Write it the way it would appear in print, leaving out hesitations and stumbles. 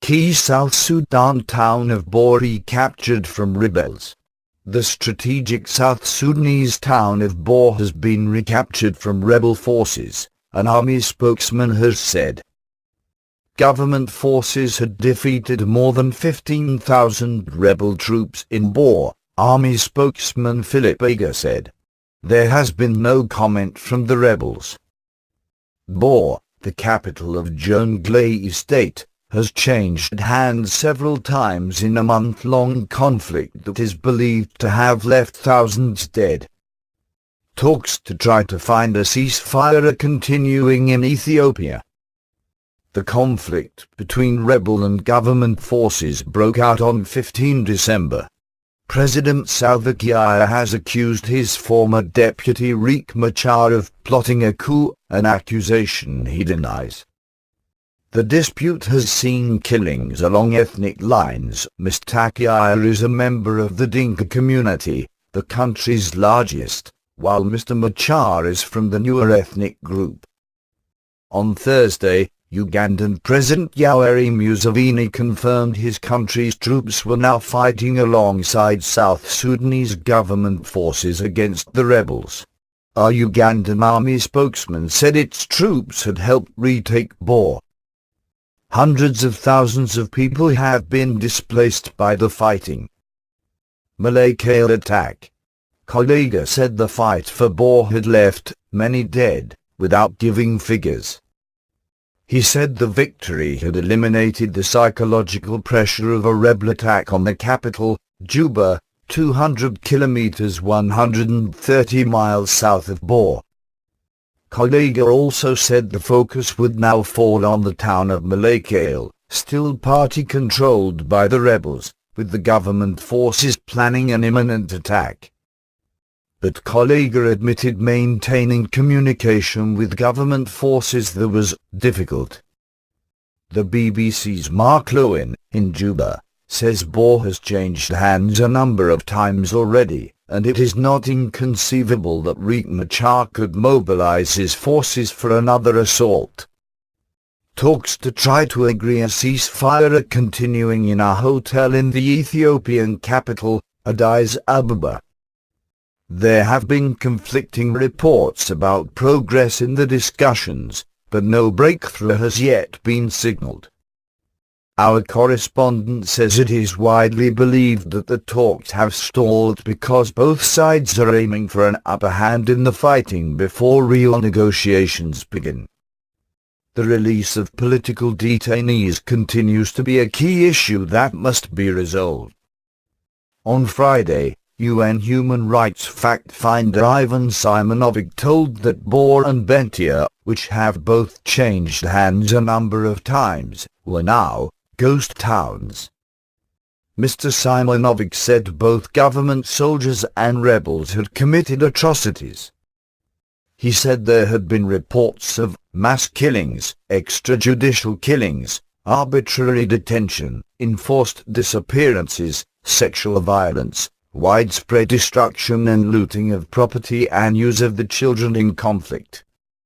Key South Sudan town of Bor recaptured from rebels. The strategic South Sudanese town of Bor has been recaptured from rebel forces, an army spokesman has said. Government forces had defeated more than 15,000 rebel troops in Bor, army spokesman Philip Ager said. There has been no comment from the rebels. Bor, the capital of Jonglei State, has changed hands several times in a month-long conflict that is believed to have left thousands dead. Talks to try to find a ceasefire are continuing in Ethiopia. The conflict between rebel and government forces broke out on 15 December. President Salva Kiir has accused his former deputy Riek Machar of plotting a coup, an accusation he denies. The dispute has seen killings along ethnic lines. Mr. Kiir is a member of the Dinka community, the country's largest, while Mr. Machar is from the newer ethnic group. On Thursday, Ugandan President Yoweri Museveni confirmed his country's troops were now fighting alongside South Sudanese government forces against the rebels. A Ugandan army spokesman said its troops had helped retake Bor. Hundreds of thousands of people have been displaced by the fighting. Malakale attack. Kolega said the fight for Bor had left many dead, without giving figures. He said the victory had eliminated the psychological pressure of a rebel attack on the capital, Juba, 200 kilometers 130 miles south of Bor. Kolega also said the focus would now fall on the town of Malakale, still party-controlled by the rebels, with the government forces planning an imminent attack. But Kolega admitted maintaining communication with government forces there was difficult. The BBC's Mark Lowen, in Juba, says Bor has changed hands a number of times already, and it is not inconceivable that Riek Machar could mobilize his forces for another assault. Talks to try to agree a ceasefire are continuing in a hotel in the Ethiopian capital, Addis Ababa. There have been conflicting reports about progress in the discussions, but no breakthrough has yet been signaled. Our correspondent says it is widely believed that the talks have stalled because both sides are aiming for an upper hand in the fighting before real negotiations begin. The release of political detainees continues to be a key issue that must be resolved. On Friday, UN human rights fact-finder Ivan Simonovic told that Bor and Bentia, which have both changed hands a number of times, were now ghost towns. Mr. Simonovic said both government soldiers and rebels had committed atrocities. He said there had been reports of mass killings, extrajudicial killings, arbitrary detention, enforced disappearances, sexual violence, widespread destruction and looting of property and use of the children in conflict.